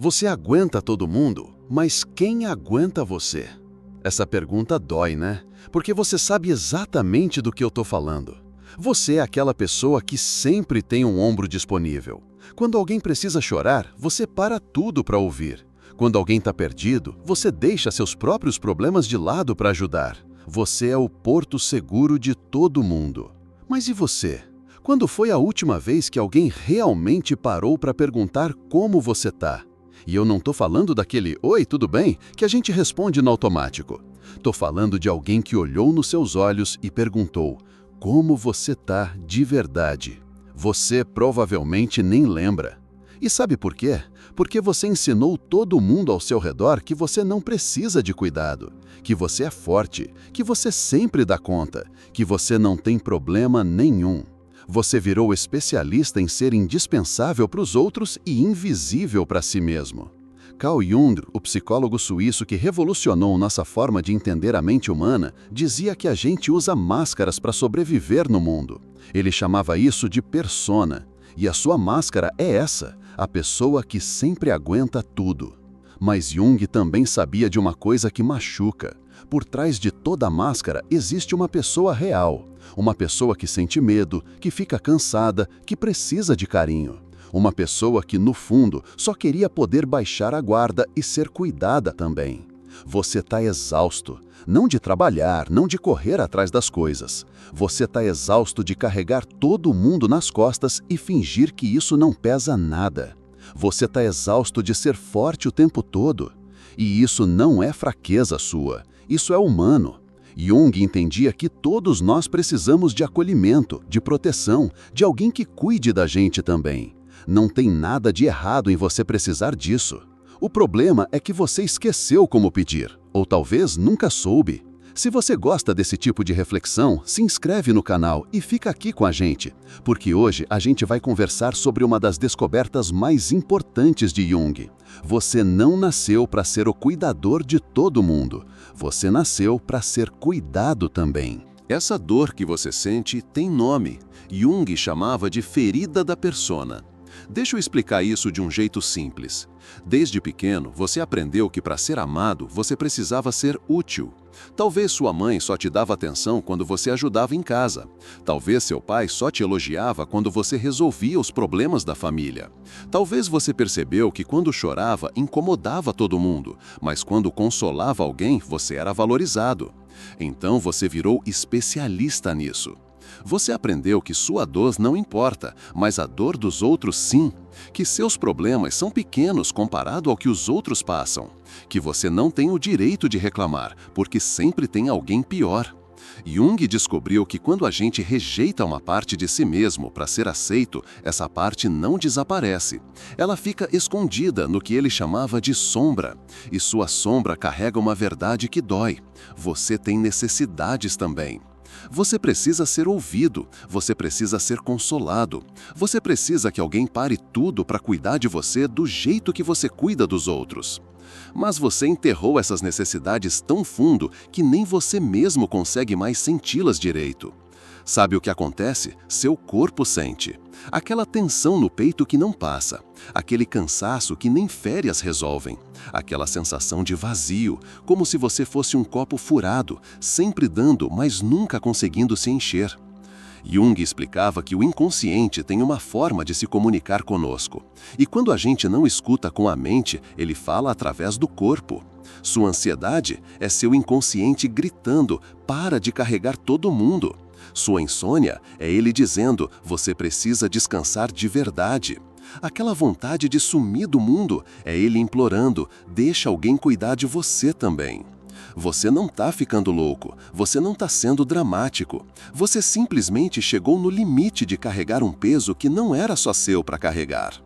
Você aguenta todo mundo, mas quem aguenta você? Essa pergunta dói, né? Porque você sabe exatamente do que eu tô falando. Você é aquela pessoa que sempre tem um ombro disponível. Quando alguém precisa chorar, você para tudo para ouvir. Quando alguém está perdido, você deixa seus próprios problemas de lado para ajudar. Você é o porto seguro de todo mundo. Mas e você? Quando foi a última vez que alguém realmente parou para perguntar como você tá? E eu não tô falando daquele "Oi, tudo bem?" que a gente responde no automático. Tô falando de alguém que olhou nos seus olhos e perguntou: como você tá de verdade? Você provavelmente nem lembra. E sabe por quê? Porque você ensinou todo mundo ao seu redor que você não precisa de cuidado, que você é forte, que você sempre dá conta, que você não tem problema nenhum. Você virou especialista em ser indispensável para os outros e invisível para si mesmo. Carl Jung, o psicólogo suíço que revolucionou nossa forma de entender a mente humana, dizia que a gente usa máscaras para sobreviver no mundo. Ele chamava isso de persona. E a sua máscara é essa, a pessoa que sempre aguenta tudo. Mas Jung também sabia de uma coisa que machuca. Por trás de toda máscara existe uma pessoa real. Uma pessoa que sente medo, que fica cansada, que precisa de carinho. Uma pessoa que, no fundo, só queria poder baixar a guarda e ser cuidada também. Você está exausto, não de trabalhar, não de correr atrás das coisas. Você está exausto de carregar todo mundo nas costas e fingir que isso não pesa nada. Você está exausto de ser forte o tempo todo. E isso não é fraqueza sua, isso é humano. Jung entendia que todos nós precisamos de acolhimento, de proteção, de alguém que cuide da gente também. Não tem nada de errado em você precisar disso. O problema é que você esqueceu como pedir, ou talvez nunca soube. Se você gosta desse tipo de reflexão, se inscreve no canal e fica aqui com a gente, porque hoje a gente vai conversar sobre uma das descobertas mais importantes de Jung. Você não nasceu para ser o cuidador de todo mundo. Você nasceu para ser cuidado também. Essa dor que você sente tem nome. Jung chamava de ferida da persona. Deixa eu explicar isso de um jeito simples. Desde pequeno, você aprendeu que para ser amado, você precisava ser útil. Talvez sua mãe só te dava atenção quando você ajudava em casa. Talvez seu pai só te elogiava quando você resolvia os problemas da família. Talvez você percebeu que quando chorava, incomodava todo mundo, mas quando consolava alguém, você era valorizado. Então você virou especialista nisso. Você aprendeu que sua dor não importa, mas a dor dos outros sim. Que seus problemas são pequenos comparado ao que os outros passam. Que você não tem o direito de reclamar, porque sempre tem alguém pior. Jung descobriu que quando a gente rejeita uma parte de si mesmo para ser aceito, essa parte não desaparece. Ela fica escondida no que ele chamava de sombra. E sua sombra carrega uma verdade que dói. Você tem necessidades também. Você precisa ser ouvido, você precisa ser consolado, você precisa que alguém pare tudo para cuidar de você do jeito que você cuida dos outros. Mas você enterrou essas necessidades tão fundo que nem você mesmo consegue mais senti-las direito. Sabe o que acontece? Seu corpo sente. Aquela tensão no peito que não passa. Aquele cansaço que nem férias resolvem. Aquela sensação de vazio, como se você fosse um copo furado, sempre dando, mas nunca conseguindo se encher. Jung explicava que o inconsciente tem uma forma de se comunicar conosco. E quando a gente não escuta com a mente, ele fala através do corpo. Sua ansiedade é seu inconsciente gritando: para de carregar todo mundo. Sua insônia é ele dizendo: você precisa descansar de verdade. Aquela vontade de sumir do mundo é ele implorando: deixa alguém cuidar de você também. Você não está ficando louco, você não está sendo dramático. Você simplesmente chegou no limite de carregar um peso que não era só seu para carregar.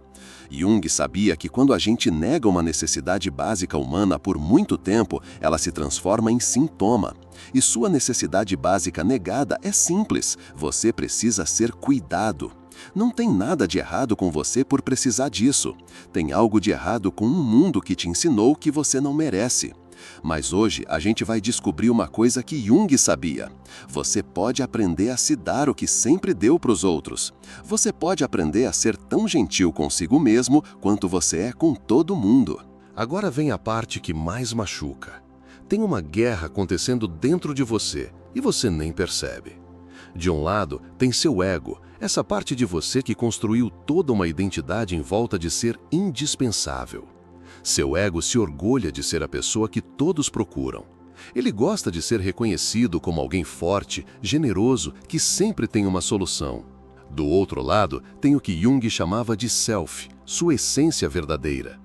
Jung sabia que quando a gente nega uma necessidade básica humana por muito tempo, ela se transforma em sintoma. E sua necessidade básica negada é simples: você precisa ser cuidado. Não tem nada de errado com você por precisar disso. Tem algo de errado com um mundo que te ensinou que você não merece. Mas hoje a gente vai descobrir uma coisa que Jung sabia. Você pode aprender a se dar o que sempre deu para os outros. Você pode aprender a ser tão gentil consigo mesmo quanto você é com todo mundo. Agora vem a parte que mais machuca. Tem uma guerra acontecendo dentro de você e você nem percebe. De um lado, tem seu ego, essa parte de você que construiu toda uma identidade em volta de ser indispensável. Seu ego se orgulha de ser a pessoa que todos procuram. Ele gosta de ser reconhecido como alguém forte, generoso, que sempre tem uma solução. Do outro lado, tem o que Jung chamava de self, sua essência verdadeira.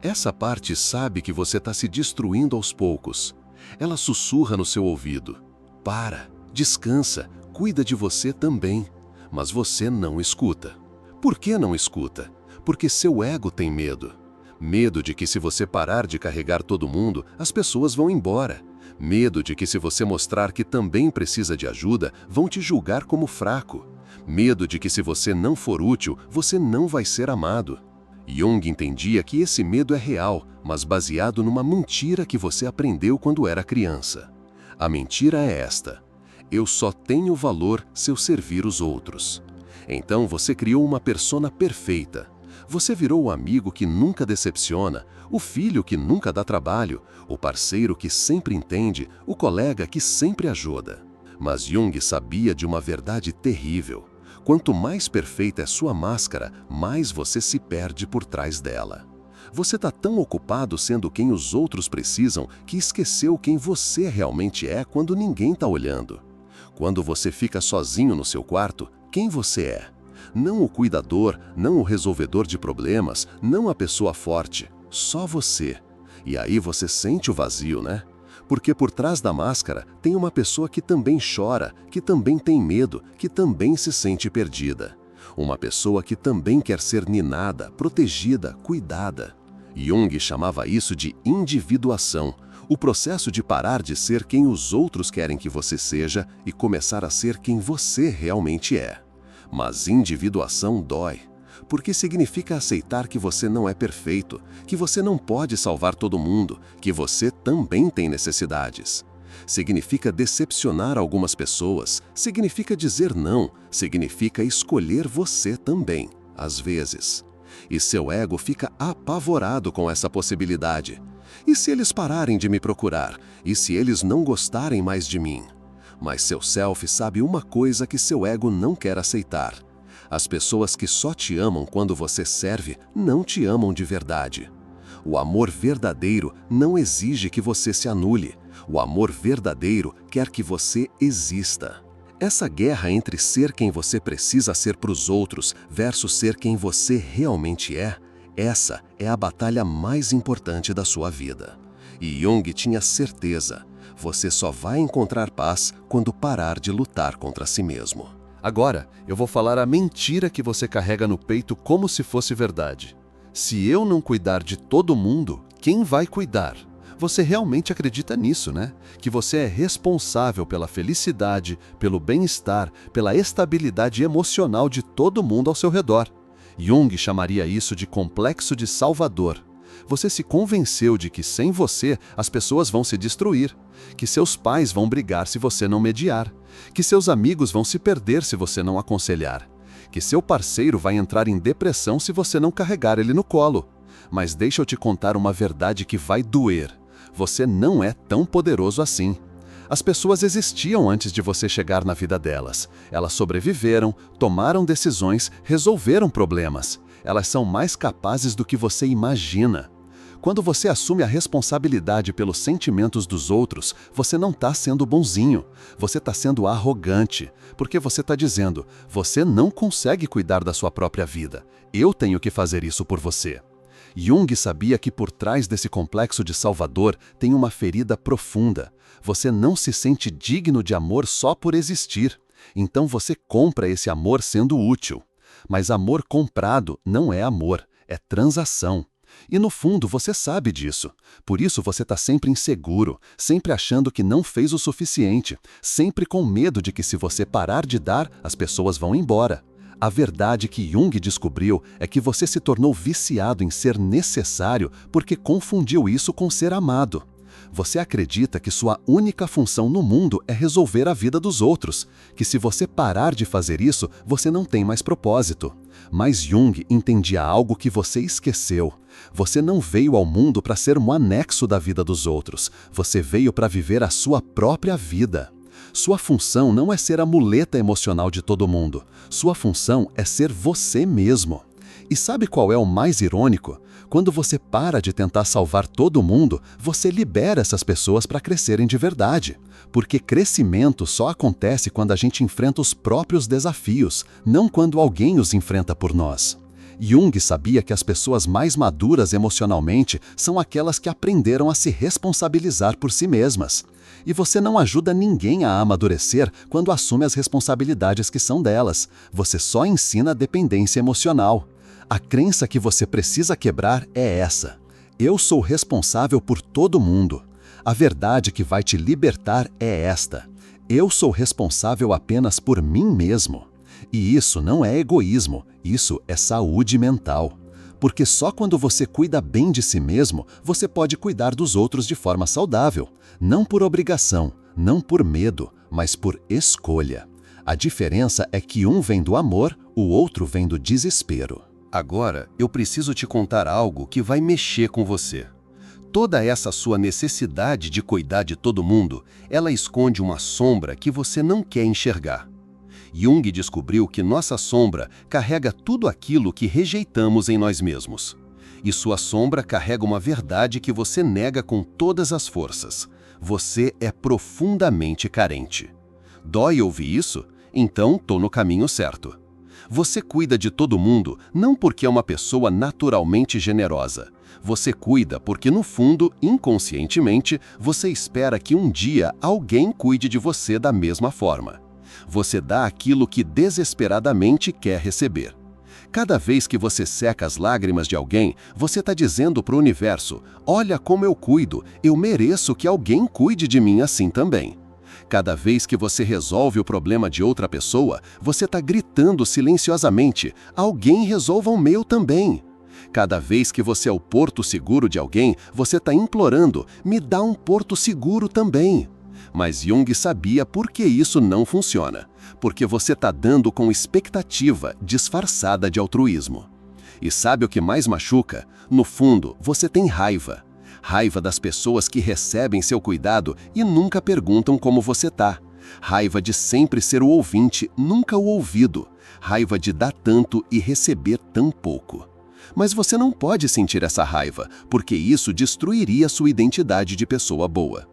Essa parte sabe que você está se destruindo aos poucos. Ela sussurra no seu ouvido. Para, descansa, cuida de você também. Mas você não escuta. Por que não escuta? Porque seu ego tem medo. Medo de que se você parar de carregar todo mundo, as pessoas vão embora. Medo de que se você mostrar que também precisa de ajuda, vão te julgar como fraco. Medo de que se você não for útil, você não vai ser amado. Jung entendia que esse medo é real, mas baseado numa mentira que você aprendeu quando era criança. A mentira é esta: eu só tenho valor se eu servir os outros. Então você criou uma persona perfeita. Você virou o amigo que nunca decepciona, o filho que nunca dá trabalho, o parceiro que sempre entende, o colega que sempre ajuda. Mas Jung sabia de uma verdade terrível. Quanto mais perfeita é sua máscara, mais você se perde por trás dela. Você está tão ocupado sendo quem os outros precisam que esqueceu quem você realmente é quando ninguém está olhando. Quando você fica sozinho no seu quarto, quem você é? Não o cuidador, não o resolvedor de problemas, não a pessoa forte, só você. E aí você sente o vazio, né? Porque por trás da máscara tem uma pessoa que também chora, que também tem medo, que também se sente perdida. Uma pessoa que também quer ser ninada, protegida, cuidada. Jung chamava isso de individuação, o processo de parar de ser quem os outros querem que você seja e começar a ser quem você realmente é. Mas individuação dói, porque significa aceitar que você não é perfeito, que você não pode salvar todo mundo, que você também tem necessidades. Significa decepcionar algumas pessoas, significa dizer não, significa escolher você também, às vezes. E seu ego fica apavorado com essa possibilidade. E se eles pararem de me procurar? E se eles não gostarem mais de mim? Mas seu self sabe uma coisa que seu ego não quer aceitar. As pessoas que só te amam quando você serve não te amam de verdade. O amor verdadeiro não exige que você se anule. O amor verdadeiro quer que você exista. Essa guerra entre ser quem você precisa ser para os outros versus ser quem você realmente é, essa é a batalha mais importante da sua vida. E Jung tinha certeza. Você só vai encontrar paz quando parar de lutar contra si mesmo. Agora, eu vou falar a mentira que você carrega no peito como se fosse verdade. Se eu não cuidar de todo mundo, quem vai cuidar? Você realmente acredita nisso, né? Que você é responsável pela felicidade, pelo bem-estar, pela estabilidade emocional de todo mundo ao seu redor. Jung chamaria isso de complexo de Salvador. Você se convenceu de que sem você as pessoas vão se destruir, que seus pais vão brigar se você não mediar, que seus amigos vão se perder se você não aconselhar, que seu parceiro vai entrar em depressão se você não carregar ele no colo. Mas deixa eu te contar uma verdade que vai doer. Você não é tão poderoso assim. As pessoas existiam antes de você chegar na vida delas. Elas sobreviveram, tomaram decisões, resolveram problemas. Elas são mais capazes do que você imagina. Quando você assume a responsabilidade pelos sentimentos dos outros, você não está sendo bonzinho, você está sendo arrogante, porque você está dizendo, você não consegue cuidar da sua própria vida, eu tenho que fazer isso por você. Jung sabia que por trás desse complexo de Salvador tem uma ferida profunda. Você não se sente digno de amor só por existir, então você compra esse amor sendo útil. Mas amor comprado não é amor, é transação. E no fundo você sabe disso. Por isso você está sempre inseguro, sempre achando que não fez o suficiente, sempre com medo de que se você parar de dar, as pessoas vão embora. A verdade que Jung descobriu é que você se tornou viciado em ser necessário porque confundiu isso com ser amado. Você acredita que sua única função no mundo é resolver a vida dos outros, que se você parar de fazer isso, você não tem mais propósito. Mas Jung entendia algo que você esqueceu. Você não veio ao mundo para ser um anexo da vida dos outros. Você veio para viver a sua própria vida. Sua função não é ser a muleta emocional de todo mundo. Sua função é ser você mesmo. E sabe qual é o mais irônico? Quando você para de tentar salvar todo mundo, você libera essas pessoas para crescerem de verdade. Porque crescimento só acontece quando a gente enfrenta os próprios desafios, não quando alguém os enfrenta por nós. Jung sabia que as pessoas mais maduras emocionalmente são aquelas que aprenderam a se responsabilizar por si mesmas. E você não ajuda ninguém a amadurecer quando assume as responsabilidades que são delas. Você só ensina a dependência emocional. A crença que você precisa quebrar é essa: eu sou responsável por todo mundo. A verdade que vai te libertar é esta: eu sou responsável apenas por mim mesmo. E isso não é egoísmo, isso é saúde mental. Porque só quando você cuida bem de si mesmo, você pode cuidar dos outros de forma saudável. Não por obrigação, não por medo, mas por escolha. A diferença é que um vem do amor, o outro vem do desespero. Agora, eu preciso te contar algo que vai mexer com você. Toda essa sua necessidade de cuidar de todo mundo, ela esconde uma sombra que você não quer enxergar. Jung descobriu que nossa sombra carrega tudo aquilo que rejeitamos em nós mesmos. E sua sombra carrega uma verdade que você nega com todas as forças. Você é profundamente carente. Dói ouvir isso? Então, tô no caminho certo. Você cuida de todo mundo não porque é uma pessoa naturalmente generosa. Você cuida porque, no fundo, inconscientemente, você espera que um dia alguém cuide de você da mesma forma. Você dá aquilo que desesperadamente quer receber. Cada vez que você seca as lágrimas de alguém, você está dizendo para o universo: olha como eu cuido, eu mereço que alguém cuide de mim assim também. Cada vez que você resolve o problema de outra pessoa, você está gritando silenciosamente: alguém resolva o meu também. Cada vez que você é o porto seguro de alguém, você está implorando: me dá um porto seguro também. Mas Jung sabia por que isso não funciona. Porque você está dando com expectativa disfarçada de altruísmo. E sabe o que mais machuca? No fundo, você tem raiva. Raiva das pessoas que recebem seu cuidado e nunca perguntam como você tá. Raiva de sempre ser o ouvinte, nunca o ouvido. Raiva de dar tanto e receber tão pouco. Mas você não pode sentir essa raiva, porque isso destruiria sua identidade de pessoa boa.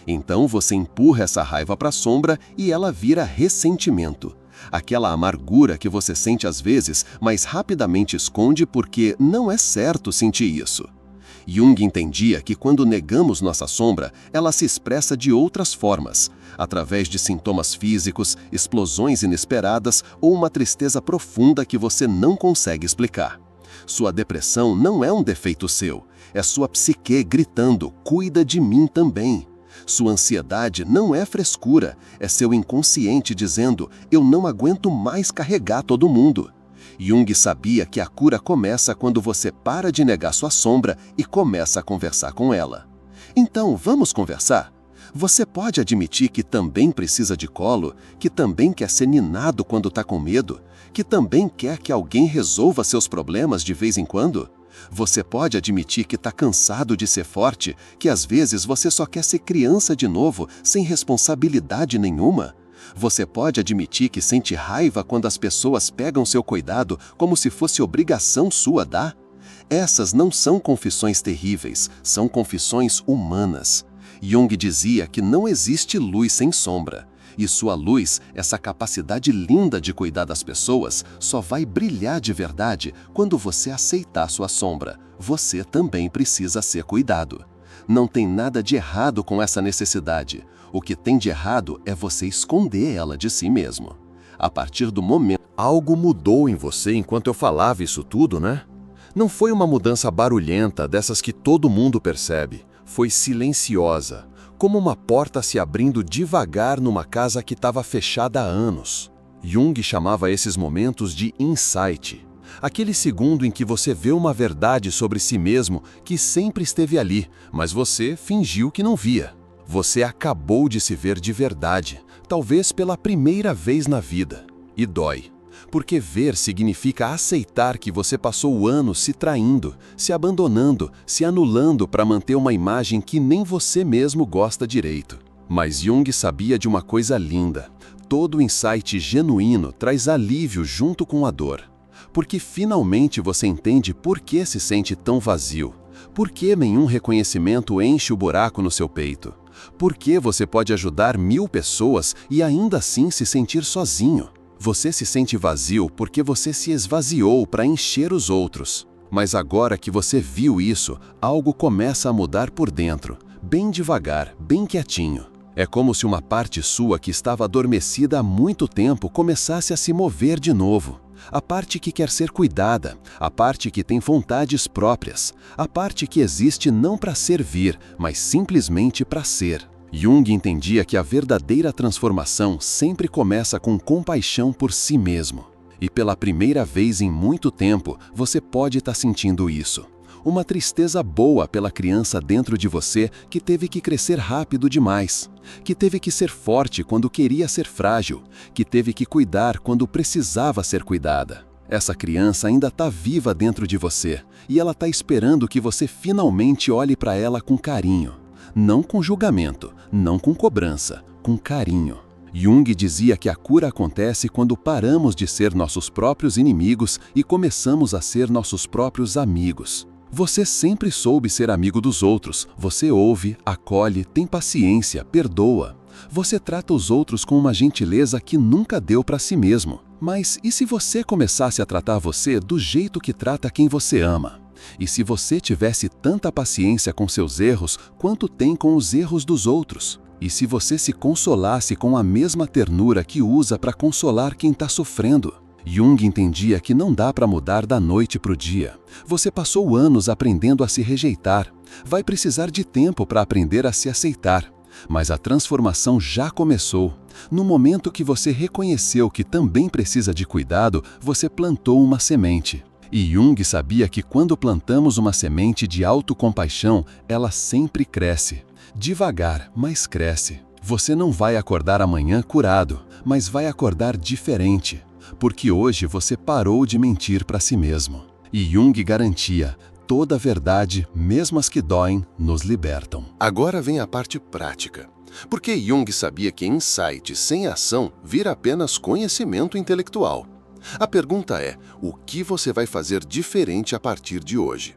Então você empurra essa raiva para a sombra e ela vira ressentimento. Aquela amargura que você sente às vezes, mas rapidamente esconde porque não é certo sentir isso. Jung entendia que quando negamos nossa sombra, ela se expressa de outras formas, através de sintomas físicos, explosões inesperadas ou uma tristeza profunda que você não consegue explicar. Sua depressão não é um defeito seu, é sua psique gritando: cuida de mim também. Sua ansiedade não é frescura, é seu inconsciente dizendo: eu não aguento mais carregar todo mundo. Jung sabia que a cura começa quando você para de negar sua sombra e começa a conversar com ela. Então, vamos conversar? Você pode admitir que também precisa de colo, que também quer ser ninado quando está com medo, que também quer que alguém resolva seus problemas de vez em quando? Você pode admitir que está cansado de ser forte, que às vezes você só quer ser criança de novo, sem responsabilidade nenhuma? Você pode admitir que sente raiva quando as pessoas pegam seu cuidado como se fosse obrigação sua dar? Essas não são confissões terríveis, são confissões humanas. Jung dizia que não existe luz sem sombra. E sua luz, essa capacidade linda de cuidar das pessoas, só vai brilhar de verdade quando você aceitar sua sombra. Você também precisa ser cuidado. Não tem nada de errado com essa necessidade. O que tem de errado é você esconder ela de si mesmo. A partir do momento... Algo mudou em você enquanto eu falava isso tudo, né? Não foi uma mudança barulhenta, dessas que todo mundo percebe. Foi silenciosa, como uma porta se abrindo devagar numa casa que estava fechada há anos. Jung chamava esses momentos de insight. Aquele segundo em que você vê uma verdade sobre si mesmo que sempre esteve ali, mas você fingiu que não via. Você acabou de se ver de verdade, talvez pela primeira vez na vida. E dói. Porque ver significa aceitar que você passou anos se traindo, se abandonando, se anulando para manter uma imagem que nem você mesmo gosta direito. Mas Jung sabia de uma coisa linda. Todo insight genuíno traz alívio junto com a dor. Porque finalmente você entende por que se sente tão vazio. Por que nenhum reconhecimento enche o buraco no seu peito. Por que você pode ajudar 1000 pessoas e ainda assim se sentir sozinho. Você se sente vazio porque você se esvaziou para encher os outros. Mas agora que você viu isso, algo começa a mudar por dentro, bem devagar, bem quietinho. É como se uma parte sua que estava adormecida há muito tempo começasse a se mover de novo. A parte que quer ser cuidada, a parte que tem vontades próprias, a parte que existe não para servir, mas simplesmente para ser. Jung entendia que a verdadeira transformação sempre começa com compaixão por si mesmo. E pela primeira vez em muito tempo, você pode estar sentindo isso. Uma tristeza boa pela criança dentro de você que teve que crescer rápido demais, que teve que ser forte quando queria ser frágil, que teve que cuidar quando precisava ser cuidada. Essa criança ainda está viva dentro de você e ela está esperando que você finalmente olhe para ela com carinho. Não com julgamento, não com cobrança, com carinho. Jung dizia que a cura acontece quando paramos de ser nossos próprios inimigos e começamos a ser nossos próprios amigos. Você sempre soube ser amigo dos outros. Você ouve, acolhe, tem paciência, perdoa. Você trata os outros com uma gentileza que nunca deu para si mesmo. Mas e se você começasse a tratar você do jeito que trata quem você ama? E se você tivesse tanta paciência com seus erros quanto tem com os erros dos outros? E se você se consolasse com a mesma ternura que usa para consolar quem está sofrendo? Jung entendia que não dá para mudar da noite para o dia. Você passou anos aprendendo a se rejeitar. Vai precisar de tempo para aprender a se aceitar. Mas a transformação já começou. No momento que você reconheceu que também precisa de cuidado, você plantou uma semente. E Jung sabia que quando plantamos uma semente de autocompaixão, ela sempre cresce. Devagar, mas cresce. Você não vai acordar amanhã curado, mas vai acordar diferente. Porque hoje você parou de mentir para si mesmo. E Jung garantia, toda a verdade, mesmo as que doem, nos libertam. Agora vem a parte prática. Porque Jung sabia que insight sem ação vira apenas conhecimento intelectual. A pergunta é, o que você vai fazer diferente a partir de hoje?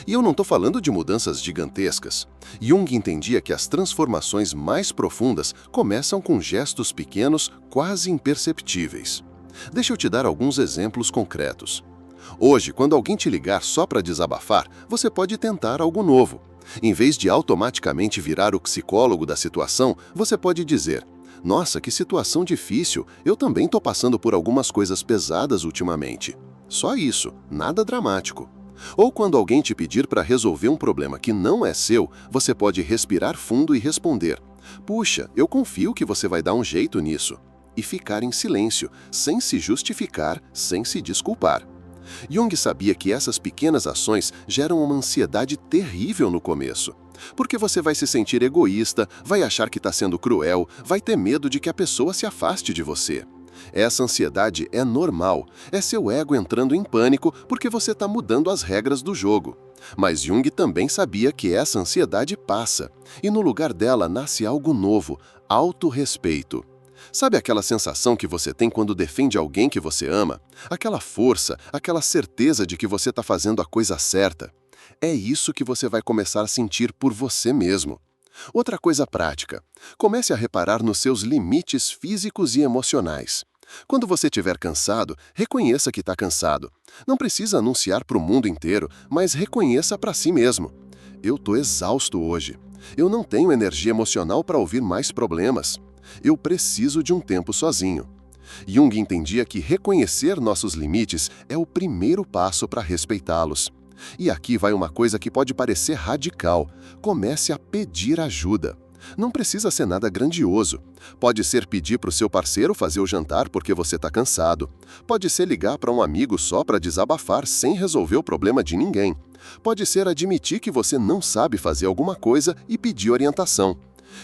E eu não estou falando de mudanças gigantescas. Jung entendia que as transformações mais profundas começam com gestos pequenos, quase imperceptíveis. Deixa eu te dar alguns exemplos concretos. Hoje, quando alguém te ligar só para desabafar, você pode tentar algo novo. Em vez de automaticamente virar o psicólogo da situação, você pode dizer: "Nossa, que situação difícil, eu também estou passando por algumas coisas pesadas ultimamente." Só isso, nada dramático. Ou quando alguém te pedir para resolver um problema que não é seu, você pode respirar fundo e responder: "Puxa, eu confio que você vai dar um jeito nisso." E ficar em silêncio, sem se justificar, sem se desculpar. Jung sabia que essas pequenas ações geram uma ansiedade terrível no começo. Porque você vai se sentir egoísta, vai achar que está sendo cruel, vai ter medo de que a pessoa se afaste de você. Essa ansiedade é normal, é seu ego entrando em pânico porque você está mudando as regras do jogo. Mas Jung também sabia que essa ansiedade passa, e no lugar dela nasce algo novo, autorrespeito. Sabe aquela sensação que você tem quando defende alguém que você ama? Aquela força, aquela certeza de que você está fazendo a coisa certa. É isso que você vai começar a sentir por você mesmo. Outra coisa prática. Comece a reparar nos seus limites físicos e emocionais. Quando você estiver cansado, reconheça que está cansado. Não precisa anunciar para o mundo inteiro, mas reconheça para si mesmo. Eu estou exausto hoje. Eu não tenho energia emocional para ouvir mais problemas. Eu preciso de um tempo sozinho. Jung entendia que reconhecer nossos limites é o primeiro passo para respeitá-los. E aqui vai uma coisa que pode parecer radical. Comece a pedir ajuda. Não precisa ser nada grandioso. Pode ser pedir para o seu parceiro fazer o jantar porque você está cansado. Pode ser ligar para um amigo só para desabafar sem resolver o problema de ninguém. Pode ser admitir que você não sabe fazer alguma coisa e pedir orientação.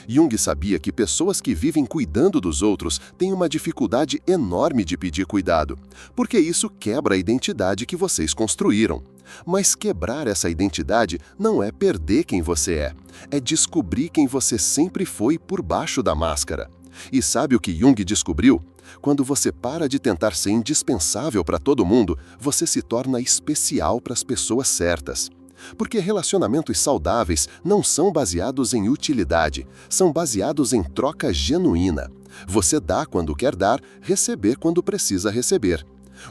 Jung sabia que pessoas que vivem cuidando dos outros têm uma dificuldade enorme de pedir cuidado, porque isso quebra a identidade que vocês construíram. Mas quebrar essa identidade não é perder quem você é descobrir quem você sempre foi por baixo da máscara. E sabe o que Jung descobriu? Quando você para de tentar ser indispensável para todo mundo, você se torna especial para as pessoas certas. Porque relacionamentos saudáveis não são baseados em utilidade, são baseados em troca genuína. Você dá quando quer dar, receber quando precisa receber.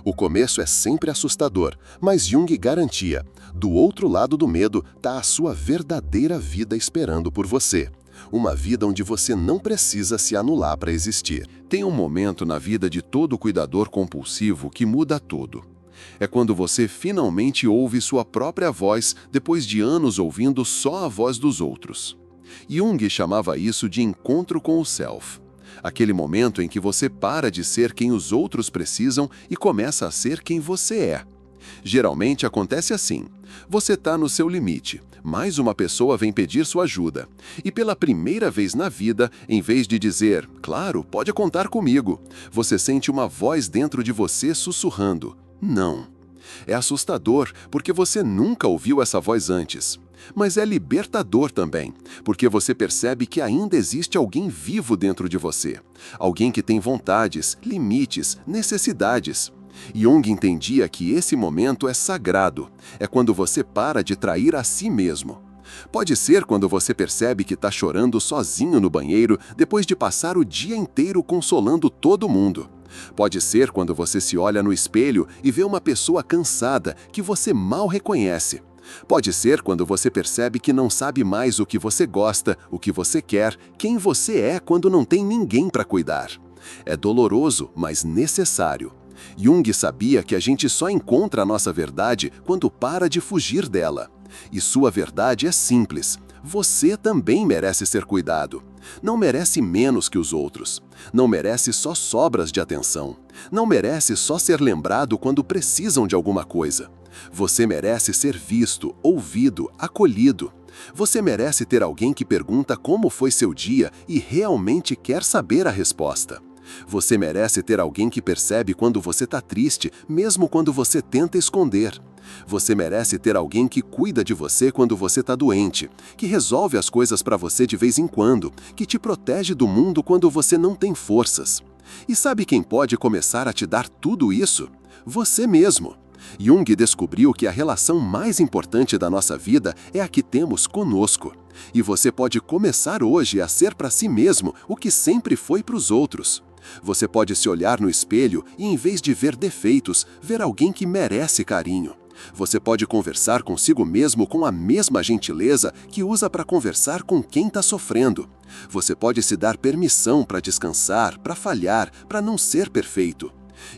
O começo é sempre assustador, mas Jung garantia: do outro lado do medo está a sua verdadeira vida esperando por você. Uma vida onde você não precisa se anular para existir. Tem um momento na vida de todo cuidador compulsivo que muda tudo. É quando você finalmente ouve sua própria voz depois de anos ouvindo só a voz dos outros. Jung chamava isso de encontro com o self. Aquele momento em que você para de ser quem os outros precisam e começa a ser quem você é. Geralmente acontece assim. Você está no seu limite, mais uma pessoa vem pedir sua ajuda. E pela primeira vez na vida, em vez de dizer, claro, pode contar comigo, você sente uma voz dentro de você sussurrando, não. É assustador, porque você nunca ouviu essa voz antes. Mas é libertador também, porque você percebe que ainda existe alguém vivo dentro de você. Alguém que tem vontades, limites, necessidades. Jung entendia que esse momento é sagrado. É quando você para de trair a si mesmo. Pode ser quando você percebe que está chorando sozinho no banheiro depois de passar o dia inteiro consolando todo mundo. Pode ser quando você se olha no espelho e vê uma pessoa cansada que você mal reconhece. Pode ser quando você percebe que não sabe mais o que você gosta, o que você quer, quem você é quando não tem ninguém para cuidar. É doloroso, mas necessário. Jung sabia que a gente só encontra a nossa verdade quando para de fugir dela. E sua verdade é simples. Você também merece ser cuidado. Não merece menos que os outros. Não merece só sobras de atenção. Não merece só ser lembrado quando precisam de alguma coisa. Você merece ser visto, ouvido, acolhido. Você merece ter alguém que pergunta como foi seu dia e realmente quer saber a resposta. Você merece ter alguém que percebe quando você está triste, mesmo quando você tenta esconder. Você merece ter alguém que cuida de você quando você está doente, que resolve as coisas para você de vez em quando, que te protege do mundo quando você não tem forças. E sabe quem pode começar a te dar tudo isso? Você mesmo. Jung descobriu que a relação mais importante da nossa vida é a que temos conosco. E você pode começar hoje a ser para si mesmo o que sempre foi para os outros. Você pode se olhar no espelho e, em vez de ver defeitos, ver alguém que merece carinho. Você pode conversar consigo mesmo com a mesma gentileza que usa para conversar com quem está sofrendo. Você pode se dar permissão para descansar, para falhar, para não ser perfeito.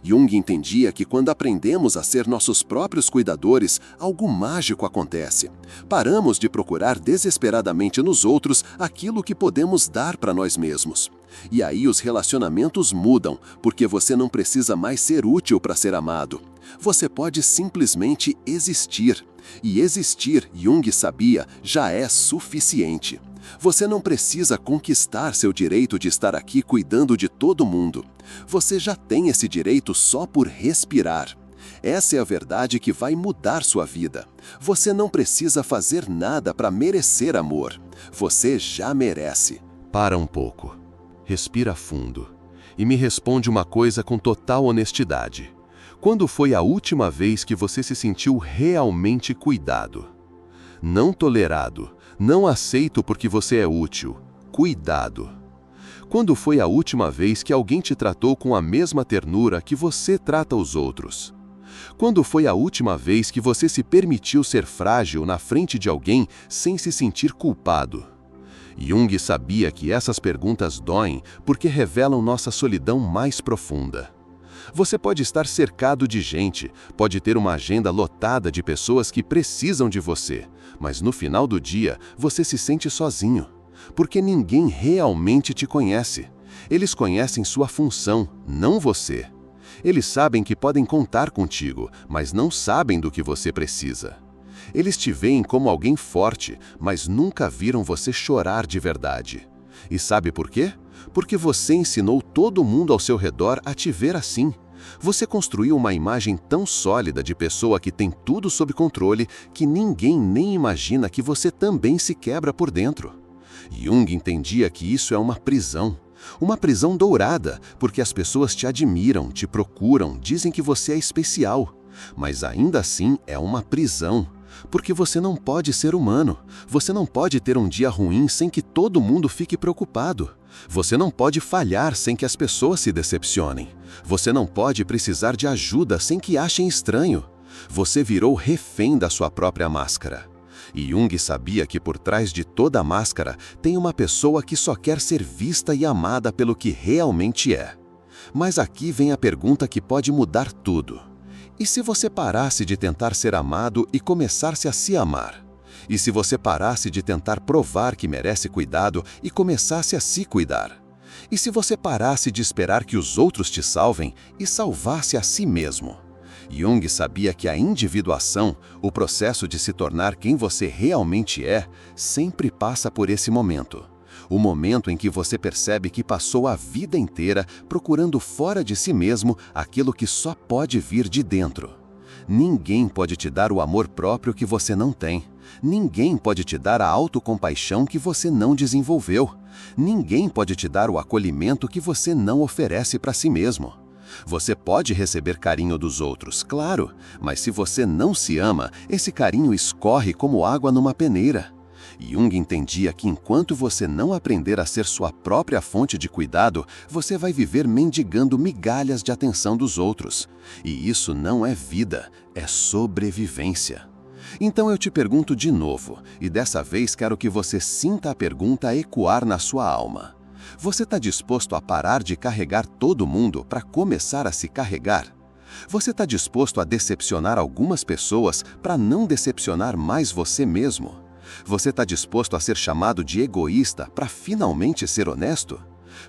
Jung entendia que quando aprendemos a ser nossos próprios cuidadores, algo mágico acontece. Paramos de procurar desesperadamente nos outros aquilo que podemos dar para nós mesmos. E aí os relacionamentos mudam, porque você não precisa mais ser útil para ser amado. Você pode simplesmente existir. E existir, Jung sabia, já é suficiente. Você não precisa conquistar seu direito de estar aqui cuidando de todo mundo. Você já tem esse direito só por respirar. Essa é a verdade que vai mudar sua vida. Você não precisa fazer nada para merecer amor. Você já merece. Para um pouco. Respira fundo. E me responde uma coisa com total honestidade. Quando foi a última vez que você se sentiu realmente cuidado? Não tolerado. Não aceito porque você é útil. Cuidado. Quando foi a última vez que alguém te tratou com a mesma ternura que você trata os outros? Quando foi a última vez que você se permitiu ser frágil na frente de alguém sem se sentir culpado? Jung sabia que essas perguntas doem porque revelam nossa solidão mais profunda. Você pode estar cercado de gente, pode ter uma agenda lotada de pessoas que precisam de você, mas no final do dia você se sente sozinho. Porque ninguém realmente te conhece. Eles conhecem sua função, não você. Eles sabem que podem contar contigo, mas não sabem do que você precisa. Eles te veem como alguém forte, mas nunca viram você chorar de verdade. E sabe por quê? Porque você ensinou todo mundo ao seu redor a te ver assim. Você construiu uma imagem tão sólida de pessoa que tem tudo sob controle que ninguém nem imagina que você também se quebra por dentro. Jung entendia que isso é uma prisão dourada, porque as pessoas te admiram, te procuram, dizem que você é especial. Mas ainda assim é uma prisão, porque você não pode ser humano. Você não pode ter um dia ruim sem que todo mundo fique preocupado. Você não pode falhar sem que as pessoas se decepcionem. Você não pode precisar de ajuda sem que achem estranho. Você virou refém da sua própria máscara. E Jung sabia que por trás de toda a máscara tem uma pessoa que só quer ser vista e amada pelo que realmente é. Mas aqui vem a pergunta que pode mudar tudo. E se você parasse de tentar ser amado e começasse a se amar? E se você parasse de tentar provar que merece cuidado e começasse a se cuidar? E se você parasse de esperar que os outros te salvem e salvasse a si mesmo? Jung sabia que a individuação, o processo de se tornar quem você realmente é, sempre passa por esse momento. O momento em que você percebe que passou a vida inteira procurando fora de si mesmo aquilo que só pode vir de dentro. Ninguém pode te dar o amor próprio que você não tem. Ninguém pode te dar a autocompaixão que você não desenvolveu. Ninguém pode te dar o acolhimento que você não oferece para si mesmo. Você pode receber carinho dos outros, claro, mas se você não se ama, esse carinho escorre como água numa peneira. Jung entendia que enquanto você não aprender a ser sua própria fonte de cuidado, você vai viver mendigando migalhas de atenção dos outros. E isso não é vida, é sobrevivência. Então eu te pergunto de novo, e dessa vez quero que você sinta a pergunta ecoar na sua alma. Você está disposto a parar de carregar todo mundo para começar a se carregar? Você está disposto a decepcionar algumas pessoas para não decepcionar mais você mesmo? Você está disposto a ser chamado de egoísta para finalmente ser honesto?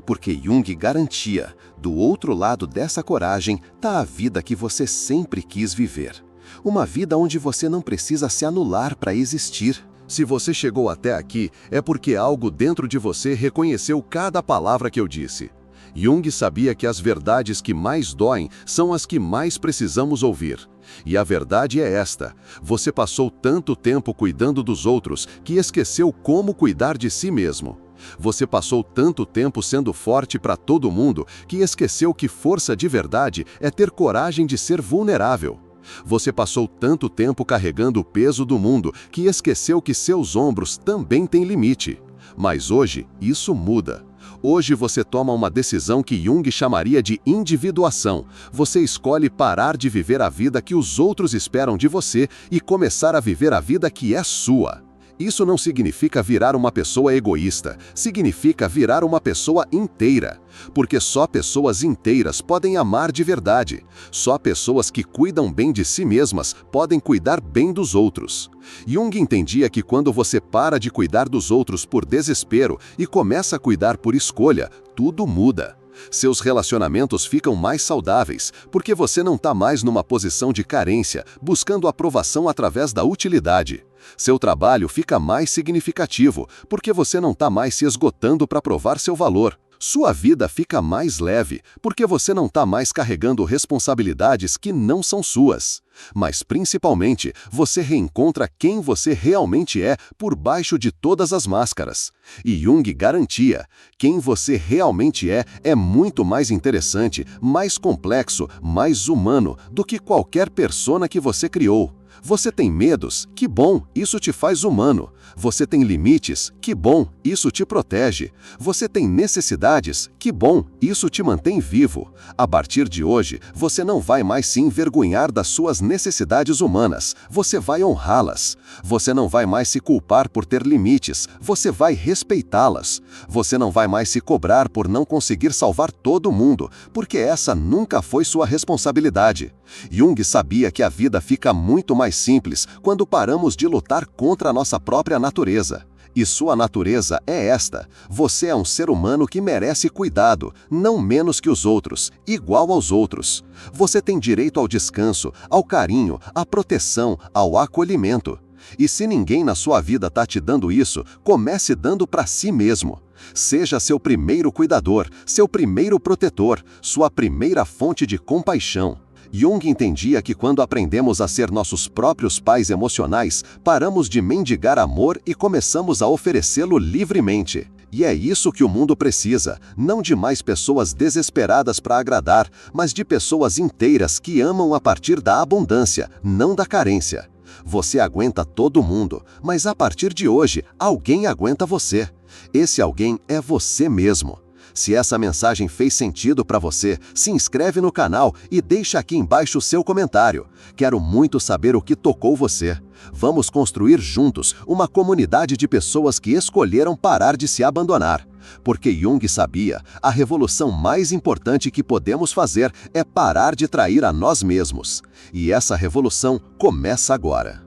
Porque Jung garantia, do outro lado dessa coragem está a vida que você sempre quis viver. Uma vida onde você não precisa se anular para existir. Se você chegou até aqui, é porque algo dentro de você reconheceu cada palavra que eu disse. Jung sabia que as verdades que mais doem são as que mais precisamos ouvir. E a verdade é esta: você passou tanto tempo cuidando dos outros que esqueceu como cuidar de si mesmo. Você passou tanto tempo sendo forte para todo mundo que esqueceu que força de verdade é ter coragem de ser vulnerável. Você passou tanto tempo carregando o peso do mundo que esqueceu que seus ombros também têm limite. Mas hoje, isso muda. Hoje você toma uma decisão que Jung chamaria de individuação. Você escolhe parar de viver a vida que os outros esperam de você e começar a viver a vida que é sua. Isso não significa virar uma pessoa egoísta, significa virar uma pessoa inteira. Porque só pessoas inteiras podem amar de verdade. Só pessoas que cuidam bem de si mesmas podem cuidar bem dos outros. Jung entendia que quando você para de cuidar dos outros por desespero e começa a cuidar por escolha, tudo muda. Seus relacionamentos ficam mais saudáveis, porque você não está mais numa posição de carência, buscando aprovação através da utilidade. Seu trabalho fica mais significativo, porque você não está mais se esgotando para provar seu valor. Sua vida fica mais leve, porque você não está mais carregando responsabilidades que não são suas. Mas, principalmente, você reencontra quem você realmente é por baixo de todas as máscaras. E Jung garantia: quem você realmente é muito mais interessante, mais complexo, mais humano do que qualquer persona que você criou. Você tem medos? Que bom, isso te faz humano. Você tem limites? Que bom, isso te protege. Você tem necessidades? Que bom, isso te mantém vivo. A partir de hoje, você não vai mais se envergonhar das suas necessidades humanas. Você vai honrá-las. Você não vai mais se culpar por ter limites. Você vai respeitá-las. Você não vai mais se cobrar por não conseguir salvar todo mundo, porque essa nunca foi sua responsabilidade. Jung sabia que a vida fica muito mais simples quando paramos de lutar contra a nossa própria natureza. E sua natureza é esta: você é um ser humano que merece cuidado, não menos que os outros, igual aos outros. Você tem direito ao descanso, ao carinho, à proteção, ao acolhimento. E se ninguém na sua vida está te dando isso, comece dando para si mesmo. Seja seu primeiro cuidador, seu primeiro protetor, sua primeira fonte de compaixão. Jung entendia que quando aprendemos a ser nossos próprios pais emocionais, paramos de mendigar amor e começamos a oferecê-lo livremente. E é isso que o mundo precisa, não de mais pessoas desesperadas para agradar, mas de pessoas inteiras que amam a partir da abundância, não da carência. Você aguenta todo mundo, mas a partir de hoje, alguém aguenta você. Esse alguém é você mesmo. Se essa mensagem fez sentido para você, se inscreve no canal e deixa aqui embaixo o seu comentário. Quero muito saber o que tocou você. Vamos construir juntos uma comunidade de pessoas que escolheram parar de se abandonar. Porque Jung sabia, a revolução mais importante que podemos fazer é parar de trair a nós mesmos. E essa revolução começa agora.